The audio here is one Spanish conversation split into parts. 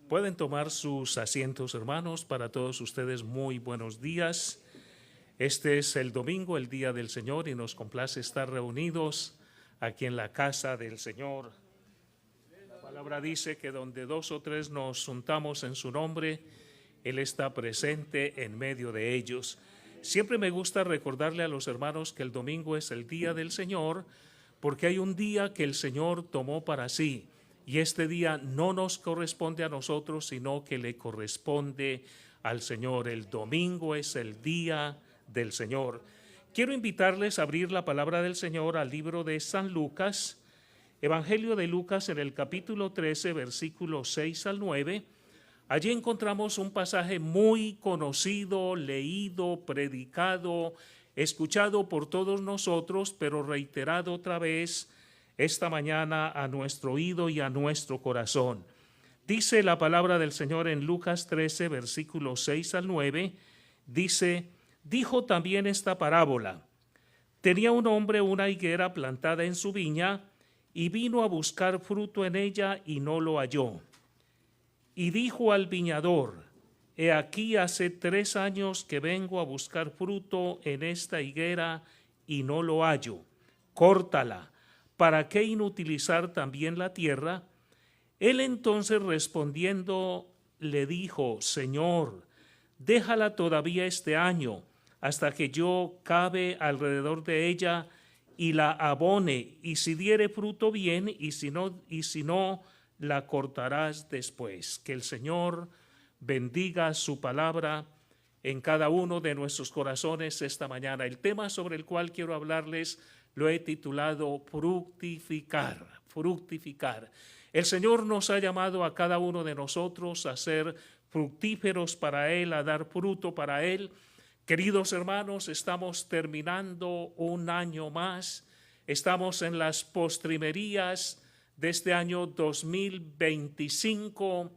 Pueden tomar sus asientos, hermanos. Para todos ustedes, muy buenos días. Este es el domingo, el día del Señor, y nos complace estar reunidos aquí en la casa del Señor. La palabra dice que donde dos o tres nos juntamos en su nombre, Él está presente en medio de ellos. Siempre me gusta recordarle a los hermanos que el domingo es el día del Señor, porque hay un día que el Señor tomó para sí. Y este día no nos corresponde a nosotros, sino que le corresponde al Señor. El domingo es el día del Señor. Quiero invitarles a abrir la palabra del Señor al libro de San Lucas, Evangelio de Lucas, en el capítulo 13, versículos 6 al 9. Allí encontramos un pasaje muy conocido, leído, predicado, escuchado por todos nosotros, pero reiterado otra vez esta mañana a nuestro oído y a nuestro corazón. Dice la palabra del Señor en Lucas 13, versículos 6 al 9, dice: dijo también esta parábola: tenía un hombre una higuera plantada en su viña, y vino a buscar fruto en ella y no lo halló. Y dijo al viñador: he aquí hace 3 años que vengo a buscar fruto en esta higuera y no lo hallo. Córtala. ¿Para qué inutilizar también la tierra? Él entonces respondiendo le dijo: Señor, déjala todavía este año, hasta que yo cabe alrededor de ella y la abone, y si diere fruto bien, y si no, la cortarás después. Que el Señor bendiga su palabra en cada uno de nuestros corazones esta mañana. El tema sobre el cual quiero hablarles lo he titulado fructificar, fructificar. El Señor nos ha llamado a cada uno de nosotros a ser fructíferos para Él, a dar fruto para Él. Queridos hermanos, estamos terminando un año más, estamos en las postrimerías de este año 2025,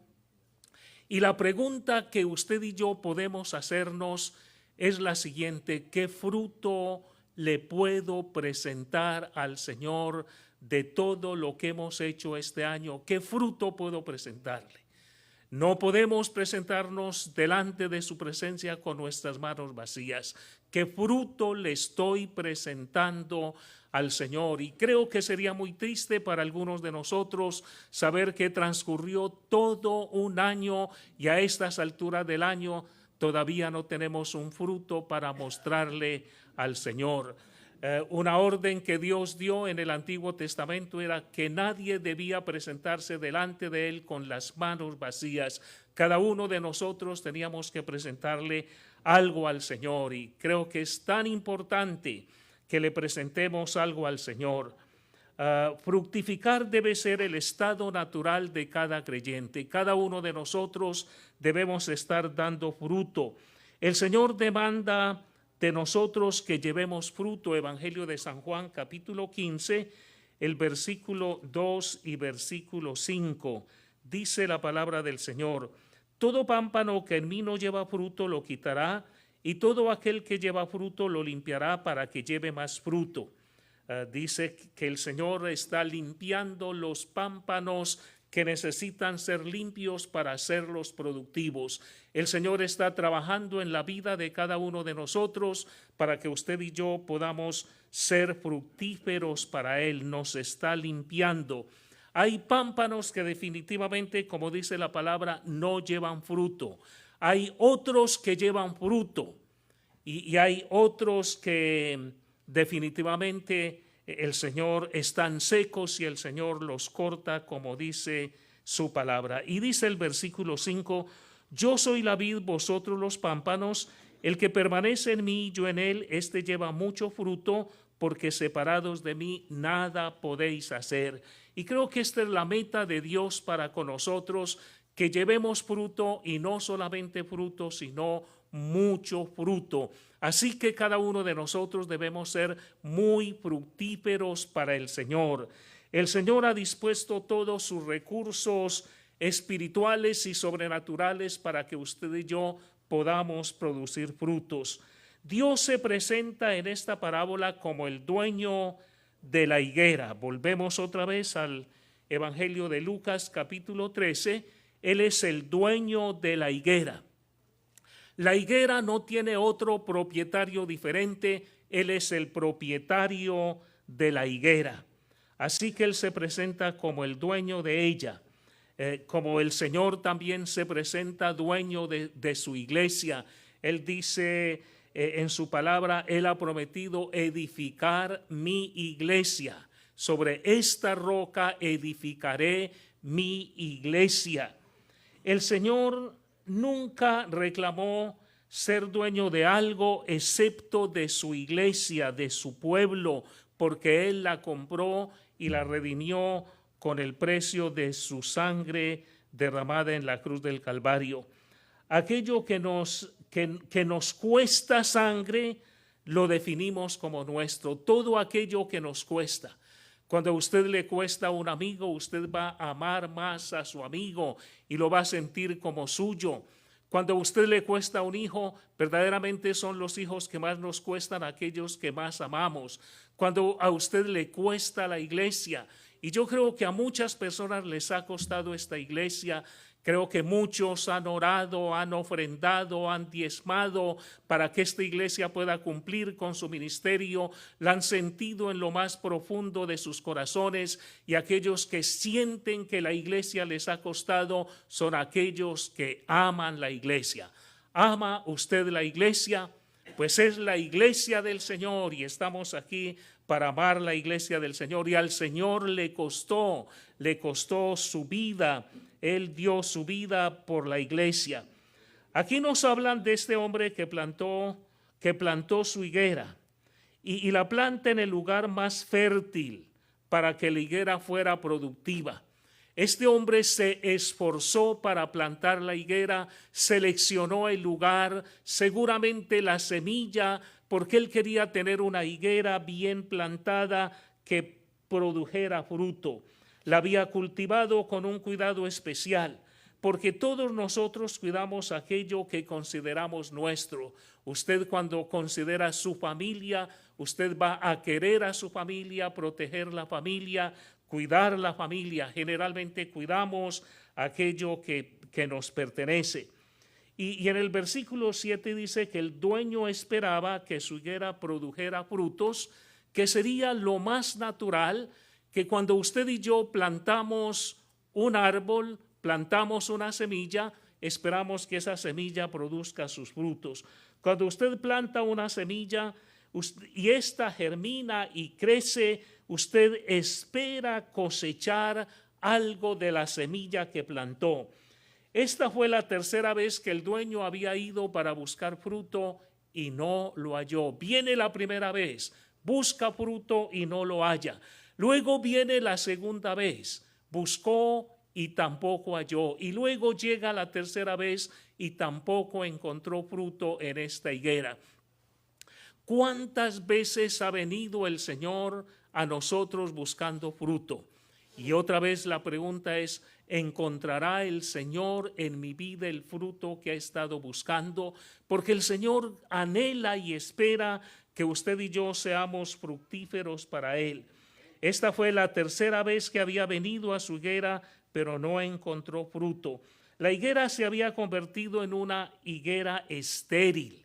y la pregunta que usted y yo podemos hacernos es la siguiente: ¿qué fruto le puedo presentar al Señor de todo lo que hemos hecho este año? ¿Qué fruto puedo presentarle? No podemos presentarnos delante de su presencia con nuestras manos vacías. ¿Qué fruto le estoy presentando al Señor? Y creo que sería muy triste para algunos de nosotros saber que transcurrió todo un año y a estas alturas del año todavía no tenemos un fruto para mostrarle al Señor. Una orden que Dios dio en el Antiguo Testamento era que nadie debía presentarse delante de Él con las manos vacías. Cada uno de nosotros teníamos que presentarle algo al Señor, y creo que es tan importante que le presentemos algo al Señor. Fructificar debe ser el estado natural de cada creyente. Cada uno de nosotros debemos estar dando fruto. El Señor demanda de nosotros que llevemos fruto. Evangelio de San Juan, capítulo 15, el versículo 2 y versículo 5. Dice la palabra del Señor: todo pámpano que en mí no lleva fruto lo quitará, y todo aquel que lleva fruto lo limpiará para que lleve más fruto. Dice que el Señor está limpiando los pámpanos que necesitan ser limpios para hacerlos productivos. El Señor está trabajando en la vida de cada uno de nosotros para que usted y yo podamos ser fructíferos para Él. Nos está limpiando. Hay pámpanos que definitivamente, como dice la palabra, no llevan fruto. Hay otros que llevan fruto, y hay otros que definitivamente el Señor están secos y el Señor los corta, como dice su palabra. Y dice el versículo 5: yo soy la vid, vosotros los pámpanos. El que permanece en mí, yo en él, este lleva mucho fruto, porque separados de mí nada podéis hacer. Y creo que esta es la meta de Dios para con nosotros, que llevemos fruto, y no solamente fruto, sino mucho fruto. Así que cada uno de nosotros debemos ser muy fructíferos para el Señor. El Señor ha dispuesto todos sus recursos espirituales y sobrenaturales para que usted y yo podamos producir frutos. Dios se presenta en esta parábola como el dueño de la higuera. Volvemos otra vez al Evangelio de Lucas, capítulo 13, Él es el dueño de la higuera. La higuera no tiene otro propietario diferente, Él es el propietario de la higuera. Así que Él se presenta como el dueño de ella, como el Señor también se presenta dueño de su iglesia. Él dice en su palabra, Él ha prometido edificar mi iglesia. Sobre esta roca edificaré mi iglesia. El Señor nunca reclamó ser dueño de algo excepto de su iglesia, de su pueblo, porque Él la compró y la redimió con el precio de su sangre derramada en la cruz del Calvario. Aquello que nos cuesta sangre, lo definimos como nuestro. Todo aquello que nos cuesta. Cuando a usted le cuesta a un amigo, usted va a amar más a su amigo y lo va a sentir como suyo. Cuando a usted le cuesta a un hijo, verdaderamente son los hijos que más nos cuestan, aquellos que más amamos. Cuando a usted le cuesta la iglesia, y yo creo que a muchas personas les ha costado esta iglesia. Creo que muchos han orado, han ofrendado, han diezmado para que esta iglesia pueda cumplir con su ministerio. La han sentido en lo más profundo de sus corazones, y aquellos que sienten que la iglesia les ha costado son aquellos que aman la iglesia. ¿Ama usted la iglesia? Pues es la iglesia del Señor y estamos aquí para amar la iglesia del Señor. Y al Señor le costó su vida. Él dio su vida por la iglesia. Aquí nos hablan de este hombre que plantó su higuera y la planta en el lugar más fértil para que la higuera fuera productiva. Este hombre se esforzó para plantar la higuera, seleccionó el lugar, seguramente la semilla, porque él quería tener una higuera bien plantada que produjera fruto. La había cultivado con un cuidado especial, porque todos nosotros cuidamos aquello que consideramos nuestro. Usted, cuando considera su familia, usted va a querer a su familia, proteger la familia, cuidar la familia. Generalmente cuidamos aquello que nos pertenece. Y en el versículo 7 dice que el dueño esperaba que su higuera produjera frutos, que sería lo más natural, que cuando usted y yo plantamos un árbol, plantamos una semilla, esperamos que esa semilla produzca sus frutos. Cuando usted planta una semilla y ésta germina y crece, usted espera cosechar algo de la semilla que plantó. Esta fue la tercera vez que el dueño había ido para buscar fruto y no lo halló. Viene la primera vez, busca fruto y no lo halla. Luego viene la segunda vez, buscó y tampoco halló. Y luego llega la tercera vez y tampoco encontró fruto en esta higuera. ¿Cuántas veces ha venido el Señor a nosotros buscando fruto? Y otra vez la pregunta es, ¿encontrará el Señor en mi vida el fruto que ha estado buscando? Porque el Señor anhela y espera que usted y yo seamos fructíferos para Él. Esta fue la tercera vez que había venido a su higuera, pero no encontró fruto. La higuera se había convertido en una higuera estéril.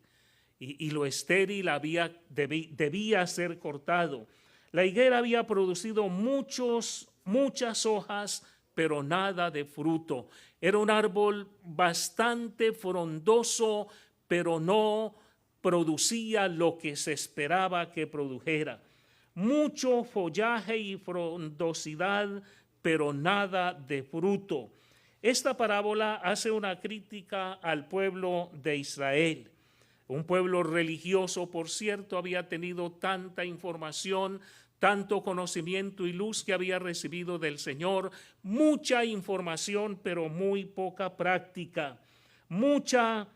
Y lo estéril debía ser cortado. La higuera había producido muchas hojas, pero nada de fruto. Era un árbol bastante frondoso, pero no producía lo que se esperaba que produjera. Mucho follaje y frondosidad, pero nada de fruto. Esta parábola hace una crítica al pueblo de Israel. Un pueblo religioso, por cierto, había tenido tanta información, tanto conocimiento y luz que había recibido del Señor, mucha información, pero muy poca práctica, mucha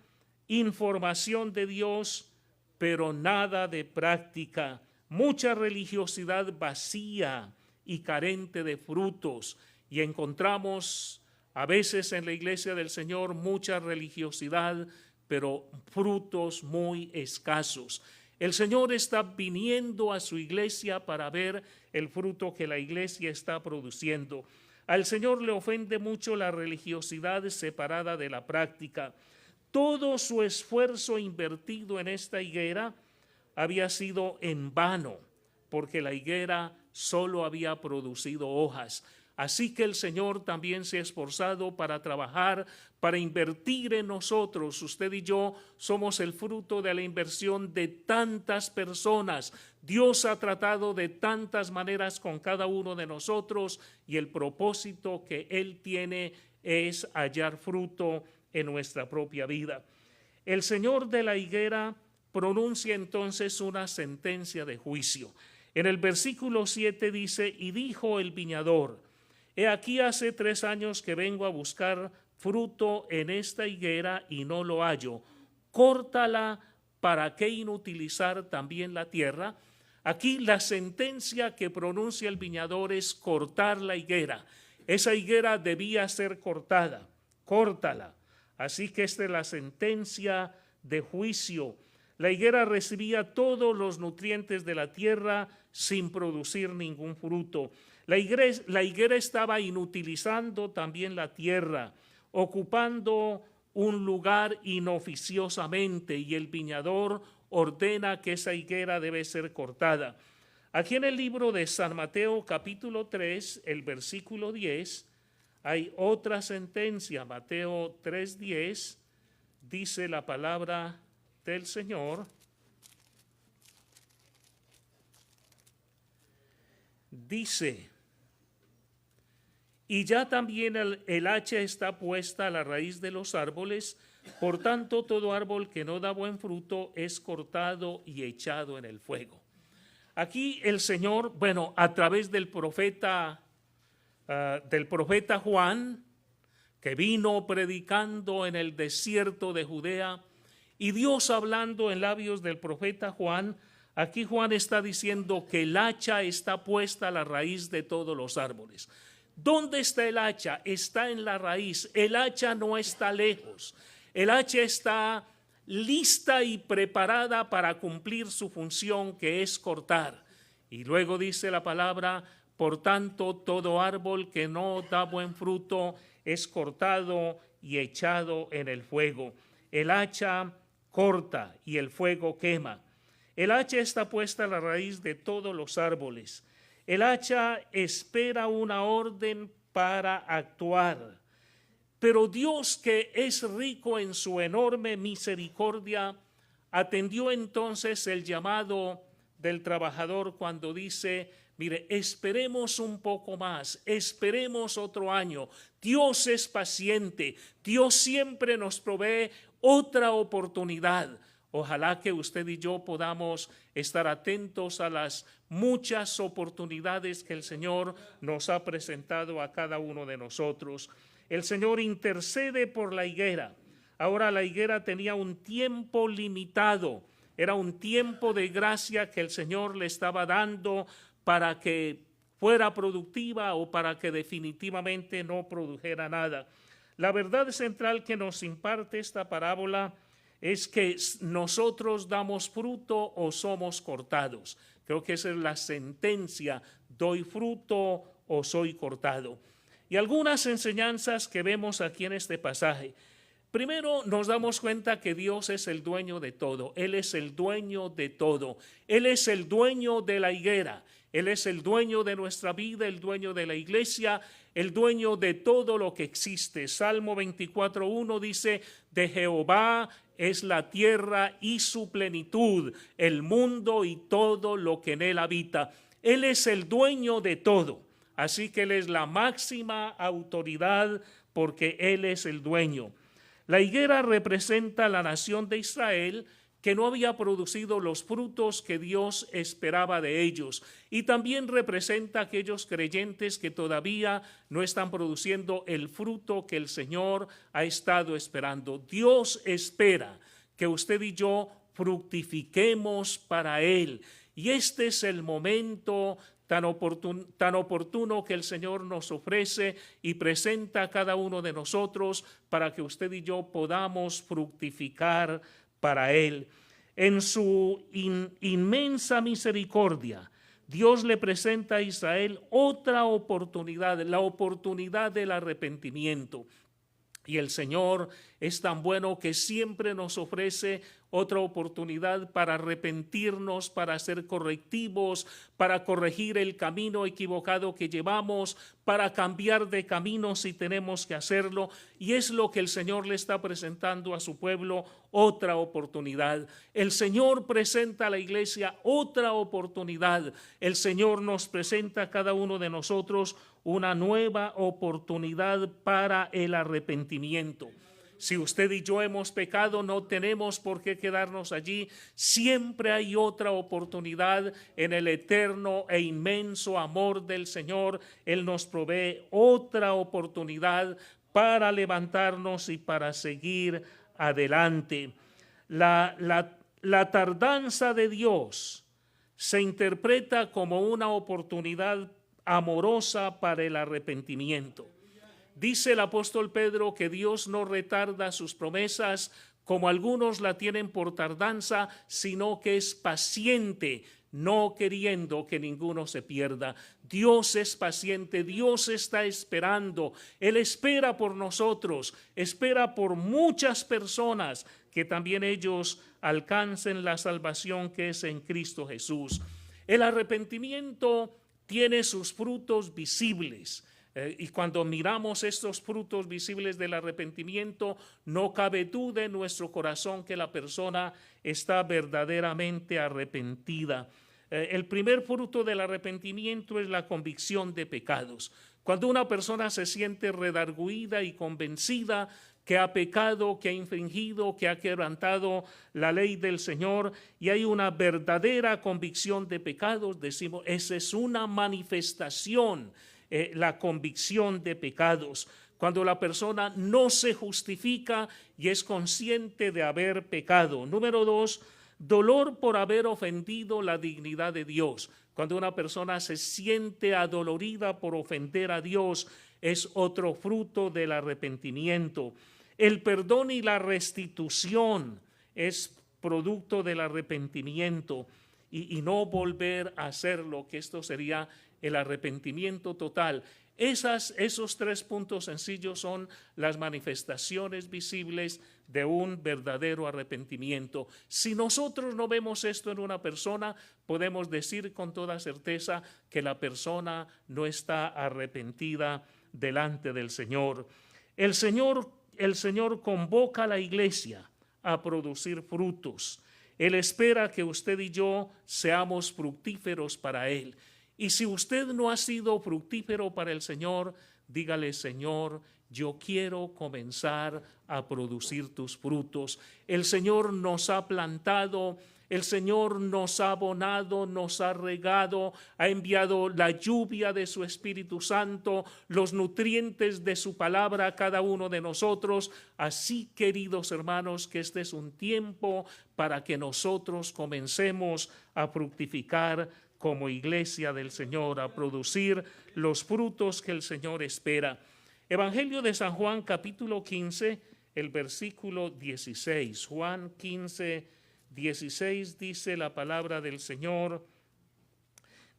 información de Dios, pero nada de práctica, mucha religiosidad vacía y carente de frutos, y encontramos a veces en la iglesia del Señor mucha religiosidad, pero frutos muy escasos. El Señor está viniendo a su iglesia para ver el fruto que la iglesia está produciendo. Al Señor le ofende mucho la religiosidad separada de la práctica. Todo su esfuerzo invertido en esta higuera había sido en vano, porque la higuera solo había producido hojas. Así que el Señor también se ha esforzado para trabajar, para invertir en nosotros. Usted y yo somos el fruto de la inversión de tantas personas. Dios ha tratado de tantas maneras con cada uno de nosotros y el propósito que Él tiene es hallar fruto en nuestra propia vida. El Señor de la higuera pronuncia entonces una sentencia de juicio. En el versículo 7 dice: y dijo el viñador: he aquí hace 3 años que vengo a buscar fruto en esta higuera y no lo hallo. Córtala, ¿para qué inutilizar también la tierra? Aquí la sentencia que pronuncia el viñador es cortar la higuera. Esa higuera debía ser cortada. Córtala. Así que esta es la sentencia de juicio. La higuera recibía todos los nutrientes de la tierra sin producir ningún fruto. La higuera estaba inutilizando también la tierra, ocupando un lugar inoficiosamente, y el viñador ordena que esa higuera debe ser cortada. Aquí en el libro de San Mateo capítulo 3, el versículo 10, hay otra sentencia. Mateo 3:10 dice la palabra del Señor: dice: y ya también el hacha está puesta a la raíz de los árboles, por tanto todo árbol que no da buen fruto es cortado y echado en el fuego. Aquí el Señor, a través del profeta Juan, que vino predicando en el desierto de Judea, y Dios hablando en labios del profeta Juan, aquí Juan está diciendo que el hacha está puesta a la raíz de todos los árboles. ¿Dónde está el hacha? Está en la raíz. El hacha no está lejos. El hacha está lista y preparada para cumplir su función, que es cortar. Y luego dice la palabra: por tanto, todo árbol que no da buen fruto es cortado y echado en el fuego. El hacha corta y el fuego quema. El hacha está puesta a la raíz de todos los árboles. El hacha espera una orden para actuar. Pero Dios, que es rico en su enorme misericordia, atendió entonces el llamado del trabajador cuando dice: mire, esperemos un poco más, esperemos otro año. Dios es paciente, Dios siempre nos provee otra oportunidad. Ojalá que usted y yo podamos estar atentos a las muchas oportunidades que el Señor nos ha presentado a cada uno de nosotros. El Señor intercede por la higuera. Ahora la higuera tenía un tiempo limitado. Era un tiempo de gracia que el Señor le estaba dando para que fuera productiva o para que definitivamente no produjera nada. La verdad central que nos imparte esta parábola es que nosotros damos fruto o somos cortados. Creo que esa es la sentencia: doy fruto o soy cortado. Y algunas enseñanzas que vemos aquí en este pasaje. Primero, nos damos cuenta que Dios es el dueño de todo. Él es el dueño de todo. Él es el dueño de la higuera. Él es el dueño de nuestra vida, el dueño de la iglesia, el dueño de todo lo que existe. Salmo 24:1 dice: de Jehová es la tierra y su plenitud, el mundo y todo lo que en él habita. Él es el dueño de todo. Así que Él es la máxima autoridad porque Él es el dueño. La higuera representa a la nación de Israel, que no había producido los frutos que Dios esperaba de ellos, y también representa a aquellos creyentes que todavía no están produciendo el fruto que el Señor ha estado esperando. Dios espera que usted y yo fructifiquemos para Él, y este es el momento tan oportuno que el Señor nos ofrece y presenta a cada uno de nosotros para que usted y yo podamos fructificar para Él. En su inmensa misericordia, Dios le presenta a Israel otra oportunidad, la oportunidad del arrepentimiento. Y el Señor es tan bueno que siempre nos ofrece otra oportunidad para arrepentirnos, para ser correctivos, para corregir el camino equivocado que llevamos, para cambiar de camino si tenemos que hacerlo. Y es lo que el Señor le está presentando a su pueblo, otra oportunidad. El Señor presenta a la iglesia otra oportunidad. El Señor nos presenta a cada uno de nosotros una nueva oportunidad para el arrepentimiento. Si usted y yo hemos pecado, no tenemos por qué quedarnos allí. Siempre hay otra oportunidad en el eterno e inmenso amor del Señor. Él nos provee otra oportunidad para levantarnos y para seguir adelante. La tardanza de Dios se interpreta como una oportunidad amorosa para el arrepentimiento. Dice el apóstol Pedro que Dios no retarda sus promesas como algunos la tienen por tardanza, sino que es paciente, no queriendo que ninguno se pierda. Dios es paciente, Dios está esperando, Él espera por nosotros, espera por muchas personas que también ellos alcancen la salvación que es en Cristo Jesús. El arrepentimiento tiene sus frutos visibles. Y cuando miramos estos frutos visibles del arrepentimiento, no cabe duda en nuestro corazón que la persona está verdaderamente arrepentida. El primer fruto del arrepentimiento es la convicción de pecados. Cuando una persona se siente redarguida y convencida que ha pecado, que ha infringido, que ha quebrantado la ley del Señor y hay una verdadera convicción de pecados, decimos, esa es una manifestación, la convicción de pecados. Cuando la persona no se justifica y es consciente de haber pecado. Número 2, dolor por haber ofendido la dignidad de Dios. Cuando una persona se siente adolorida por ofender a Dios, es otro fruto del arrepentimiento. El perdón y la restitución es producto del arrepentimiento y no volver a hacerlo, que esto sería el arrepentimiento total. Esos 3 puntos sencillos son las manifestaciones visibles de un verdadero arrepentimiento. Si nosotros no vemos esto en una persona, podemos decir con toda certeza que la persona no está arrepentida delante del Señor. El Señor convoca a la iglesia a producir frutos. Él espera que usted y yo seamos fructíferos para Él. Y si usted no ha sido fructífero para el Señor, dígale, Señor, yo quiero comenzar a producir tus frutos. El Señor nos ha plantado, el Señor nos ha abonado, nos ha regado, ha enviado la lluvia de su Espíritu Santo, los nutrientes de su palabra a cada uno de nosotros. Así, queridos hermanos, que este es un tiempo para que nosotros comencemos a fructificar como iglesia del Señor, a producir los frutos que el Señor espera. Evangelio de San Juan, capítulo 15, el versículo 16. Juan 15, 16 dice la palabra del Señor.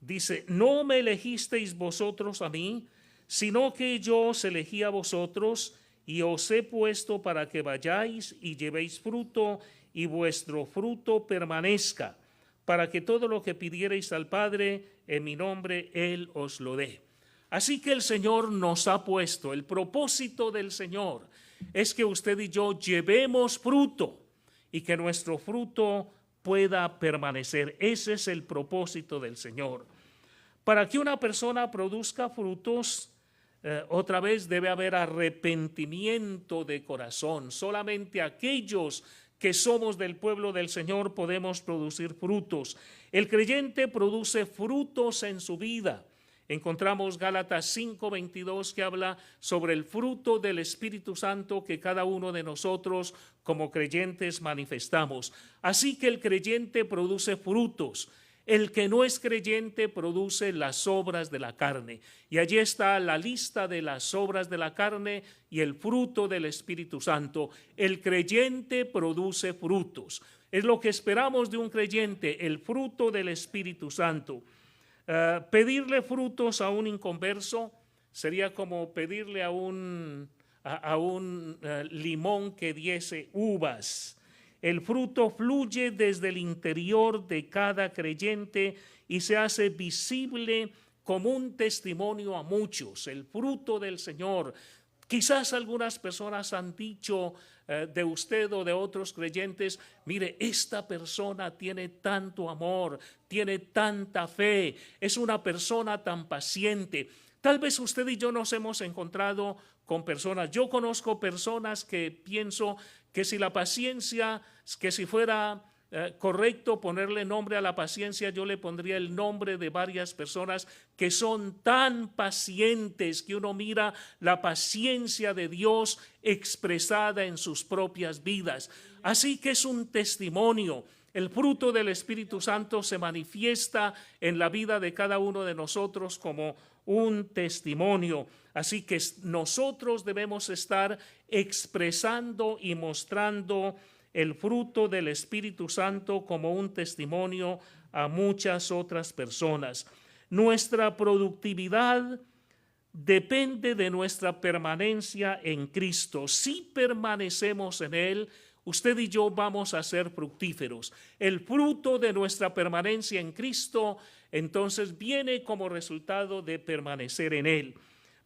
Dice, no me elegisteis vosotros a mí, sino que yo os elegí a vosotros y os he puesto para que vayáis y llevéis fruto y vuestro fruto permanezca, para que todo lo que pidierais al Padre en mi nombre, Él os lo dé. Así que el Señor nos ha puesto, el propósito del Señor es que usted y yo llevemos fruto y que nuestro fruto pueda permanecer. Ese es el propósito del Señor. Para que una persona produzca frutos, otra vez debe haber arrepentimiento de corazón. Solamente aquellos que somos del pueblo del Señor podemos producir frutos. El creyente produce frutos en su vida. Encontramos Gálatas 5:22 que habla sobre el fruto del Espíritu Santo que cada uno de nosotros como creyentes manifestamos. Así que el creyente produce frutos. El que no es creyente produce las obras de la carne. Y allí está la lista de las obras de la carne y el fruto del Espíritu Santo. El creyente produce frutos. Es lo que esperamos de un creyente, el fruto del Espíritu Santo. Pedirle frutos a un inconverso sería como pedirle a un limón que diese uvas. El fruto fluye desde el interior de cada creyente y se hace visible como un testimonio a muchos. El fruto del Señor. Quizás algunas personas han dicho de usted o de otros creyentes, mire, esta persona tiene tanto amor, tiene tanta fe, es una persona tan paciente. Tal vez usted y yo nos hemos encontrado con personas. Yo conozco personas que pienso que si la paciencia, que si fuera correcto ponerle nombre a la paciencia, yo le pondría el nombre de varias personas que son tan pacientes que uno mira la paciencia de Dios expresada en sus propias vidas. Así que es un testimonio. El fruto del Espíritu Santo se manifiesta en la vida de cada uno de nosotros como un testimonio. Así que nosotros debemos estar expresando y mostrando el fruto del Espíritu Santo como un testimonio a muchas otras personas. Nuestra productividad depende de nuestra permanencia en Cristo. Si permanecemos en Él, usted y yo vamos a ser fructíferos. El fruto de nuestra permanencia en Cristo, entonces, viene como resultado de permanecer en Él.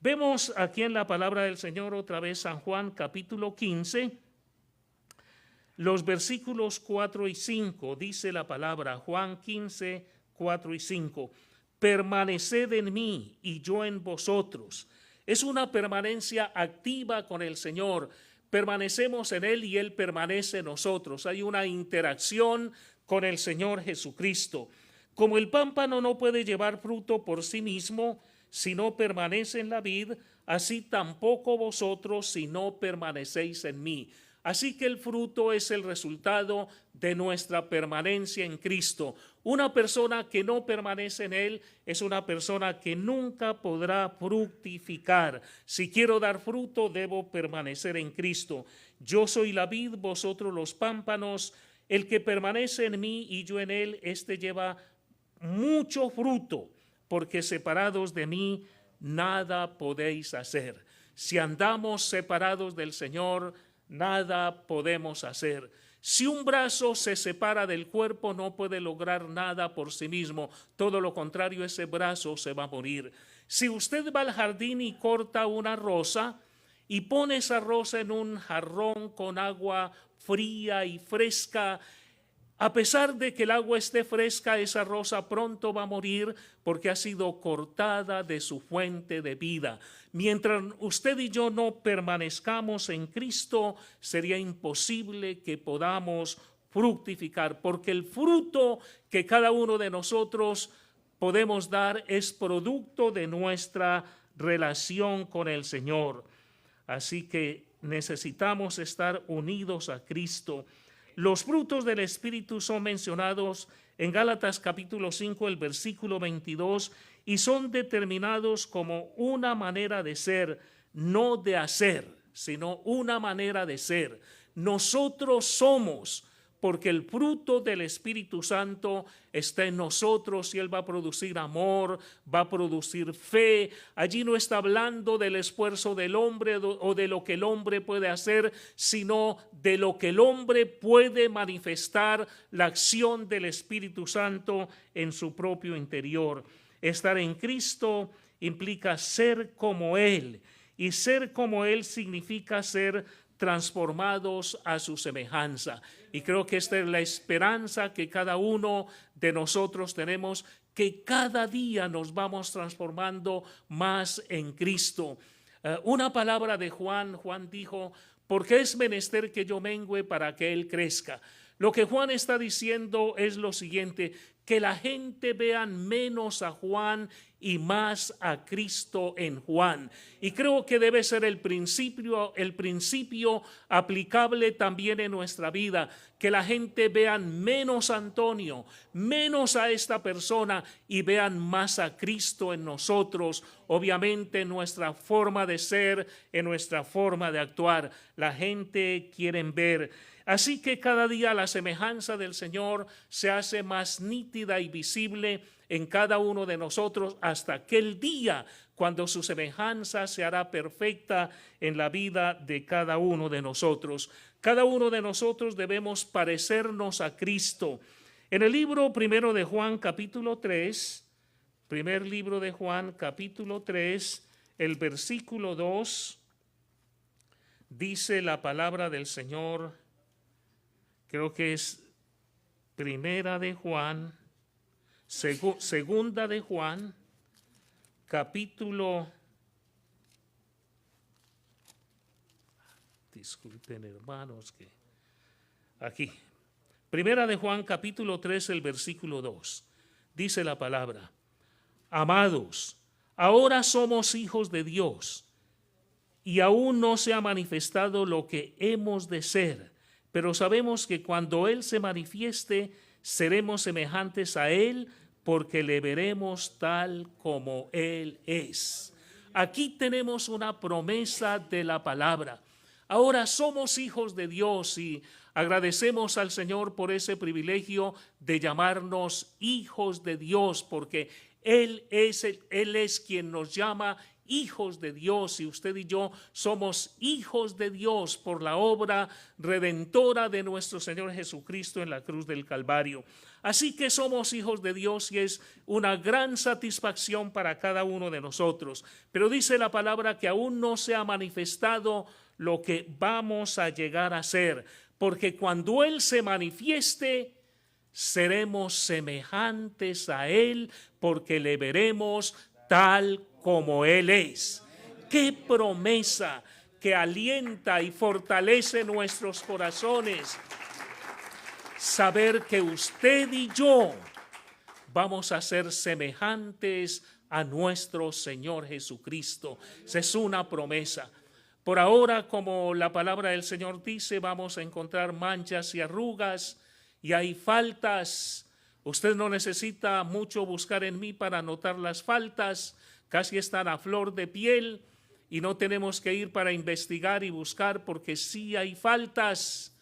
Vemos aquí en la palabra del Señor otra vez San Juan capítulo 15, los versículos 4 y 5, dice la palabra, Juan 15, 4 y 5. Permaneced en mí y yo en vosotros. Es una permanencia activa con el Señor. Permanecemos en Él y Él permanece en nosotros. Hay una interacción con el Señor Jesucristo. Como el pámpano no puede llevar fruto por sí mismo si no permanece en la vid, así tampoco vosotros si no permanecéis en mí. Así que el fruto es el resultado de nuestra permanencia en Cristo. Una persona que no permanece en Él es una persona que nunca podrá fructificar. Si quiero dar fruto, debo permanecer en Cristo. Yo soy la vid, vosotros los pámpanos. El que permanece en mí y yo en él, éste lleva mucho fruto, porque separados de mí nada podéis hacer. Si andamos separados del Señor, nada podemos hacer. Si un brazo se separa del cuerpo, no puede lograr nada por sí mismo. Todo lo contrario, ese brazo se va a morir. Si usted va al jardín y corta una rosa y pone esa rosa en un jarrón con agua fría y fresca, a pesar de que el agua esté fresca, esa rosa pronto va a morir porque ha sido cortada de su fuente de vida. Mientras usted y yo no permanezcamos en Cristo, sería imposible que podamos fructificar, porque el fruto que cada uno de nosotros podemos dar es producto de nuestra relación con el Señor. Así que necesitamos estar unidos a Cristo. Los frutos del Espíritu son mencionados en Gálatas capítulo 5, el versículo 22, y son determinados como una manera de ser, no de hacer, sino una manera de ser. Nosotros somos, porque el fruto del Espíritu Santo está en nosotros y Él va a producir amor, va a producir fe. Allí no está hablando del esfuerzo del hombre o de lo que el hombre puede hacer, sino de lo que el hombre puede manifestar, la acción del Espíritu Santo en su propio interior. Estar en Cristo implica ser como Él, y ser como Él significa ser transformados a su semejanza. Y creo que esta es la esperanza que cada uno de nosotros tenemos, que cada día nos vamos transformando más en Cristo. Una palabra de Juan dijo, porque es menester que yo mengüe para que Él crezca. Lo que Juan está diciendo es lo siguiente, que la gente vea menos a Juan y más a Cristo en Juan. Y creo que debe ser el principio aplicable también en nuestra vida, que la gente vean menos a Antonio, menos a esta persona y vean más a Cristo en nosotros, obviamente en nuestra forma de ser, en nuestra forma de actuar. La gente quiere ver. Así que cada día la semejanza del Señor se hace más nítida y visible en cada uno de nosotros hasta aquel día cuando su semejanza se hará perfecta en la vida de cada uno de nosotros. Cada uno de nosotros debemos parecernos a Cristo. En el libro primero de Juan, capítulo 3, primer libro de Juan, capítulo 3, el versículo 2, dice la palabra del Señor, creo que es primera de Juan, segunda de Juan, capítulo, disculpen hermanos, que aquí, primera de Juan, capítulo 3, el versículo 2, dice la palabra: amados, ahora somos hijos de Dios, y aún no se ha manifestado lo que hemos de ser, pero sabemos que cuando Él se manifieste, seremos semejantes a Él, porque le veremos tal como Él es. Aquí tenemos una promesa de la palabra. Ahora somos hijos de Dios y agradecemos al Señor por ese privilegio de llamarnos hijos de Dios, porque Él es quien nos llama hijos de Dios, y usted y yo somos hijos de Dios por la obra redentora de nuestro Señor Jesucristo en la cruz del Calvario. Así que somos hijos de Dios y es una gran satisfacción para cada uno de nosotros. Pero dice la palabra que aún no se ha manifestado lo que vamos a llegar a ser, porque cuando Él se manifieste, seremos semejantes a Él, porque le veremos tal como Él es. ¡Qué promesa que alienta y fortalece nuestros corazones! Saber que usted y yo vamos a ser semejantes a nuestro Señor Jesucristo. Esa es una promesa. Por ahora, como la palabra del Señor dice, vamos a encontrar manchas y arrugas y hay faltas. Usted no necesita mucho buscar en mí para notar las faltas. Casi están a flor de piel y no tenemos que ir para investigar y buscar, porque sí hay faltas,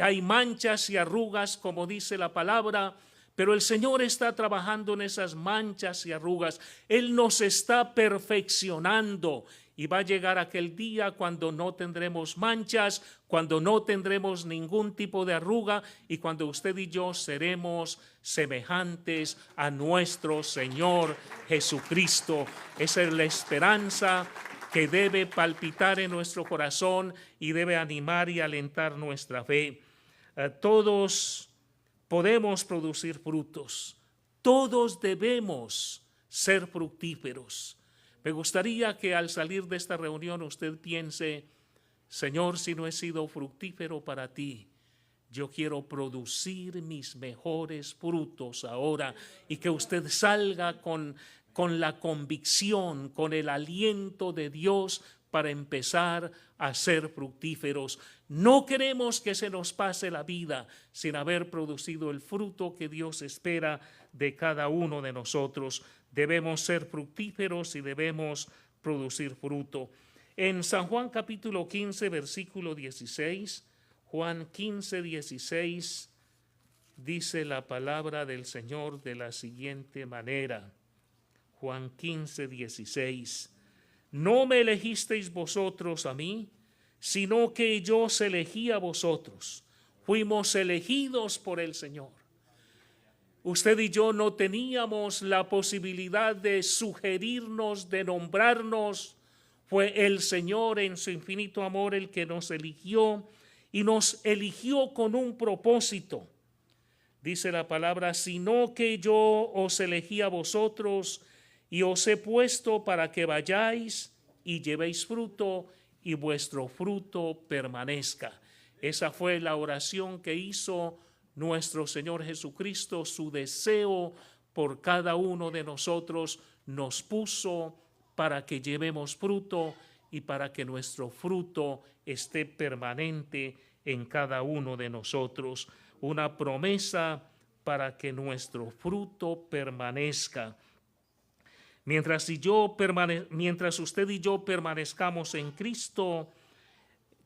hay manchas y arrugas, como dice la palabra, pero el Señor está trabajando en esas manchas y arrugas. Él nos está perfeccionando y va a llegar aquel día cuando no tendremos manchas, cuando no tendremos ningún tipo de arruga y cuando usted y yo seremos semejantes a nuestro Señor Jesucristo. Esa es la esperanza que debe palpitar en nuestro corazón y debe animar y alentar nuestra fe. Todos podemos producir frutos, todos debemos ser fructíferos. Me gustaría que al salir de esta reunión usted piense: Señor, si no he sido fructífero para ti, yo quiero producir mis mejores frutos ahora, y que usted salga con la convicción, con el aliento de Dios para empezar a ser fructíferos. No queremos que se nos pase la vida sin haber producido el fruto que Dios espera de cada uno de nosotros. Debemos ser fructíferos y debemos producir fruto. En San Juan capítulo 15, versículo 16, Juan 15, 16, dice la palabra del Señor de la siguiente manera. Juan 15, 16. No me elegisteis vosotros a mí, sino que yo os elegí a vosotros. Fuimos elegidos por el Señor. Usted y yo no teníamos la posibilidad de sugerirnos, de nombrarnos. Fue el Señor en su infinito amor el que nos eligió, y nos eligió con un propósito. Dice la palabra: sino que yo os elegí a vosotros y os he puesto para que vayáis y llevéis fruto y vuestro fruto permanezca. Esa fue la oración que hizo nuestro Señor Jesucristo. Su deseo por cada uno de nosotros nos puso para que llevemos fruto y para que nuestro fruto esté permanente en cada uno de nosotros. Una promesa para que nuestro fruto permanezca. Mientras usted y yo permanezcamos en Cristo,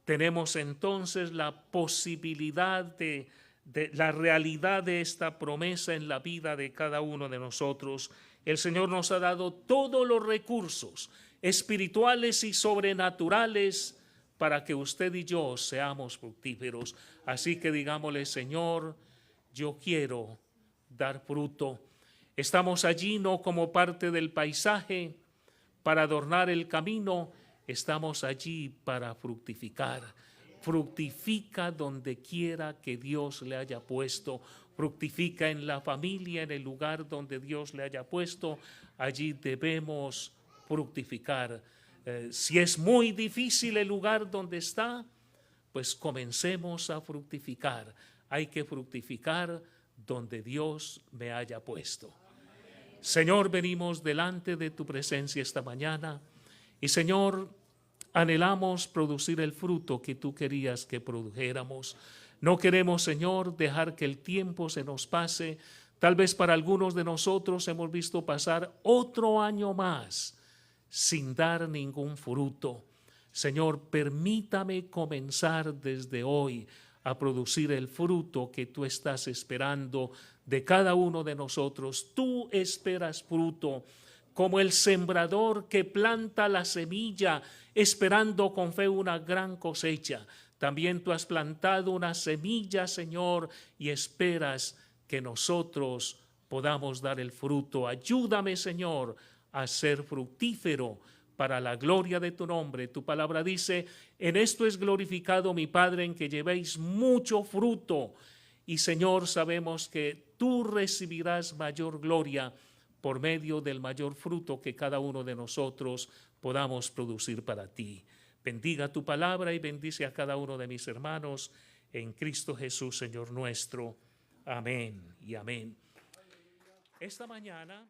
tenemos entonces la posibilidad de de la realidad de esta promesa en la vida de cada uno de nosotros. El Señor nos ha dado todos los recursos espirituales y sobrenaturales para que usted y yo seamos fructíferos. Así que digámosle: Señor, yo quiero dar fruto. Estamos allí no como parte del paisaje para adornar el camino, estamos allí para fructificar. Fructifica donde quiera que Dios le haya puesto. Fructifica en la familia, en el lugar donde Dios le haya puesto. Allí debemos fructificar. Si es muy difícil el lugar donde está, pues comencemos a fructificar. Hay que fructificar donde Dios me haya puesto. Señor, venimos delante de tu presencia esta mañana y, Señor, anhelamos producir el fruto que tú querías que produjéramos. No queremos, Señor, dejar que el tiempo se nos pase. Tal vez para algunos de nosotros hemos visto pasar otro año más sin dar ningún fruto. Señor, permítame comenzar desde hoy a producir el fruto que tú estás esperando de cada uno de nosotros. Tú esperas fruto, como el sembrador que planta la semilla esperando con fe una gran cosecha. También tú has plantado una semilla, Señor, y esperas que nosotros podamos dar el fruto. Ayúdame, Señor, a ser fructífero para la gloria de tu nombre. Tu palabra dice: en esto es glorificado mi Padre, en que llevéis mucho fruto. Y, Señor, sabemos que tú recibirás mayor gloria por medio del mayor fruto que cada uno de nosotros podamos producir para ti. Bendiga tu palabra y bendice a cada uno de mis hermanos en Cristo Jesús, Señor nuestro. Amén y amén. Esta mañana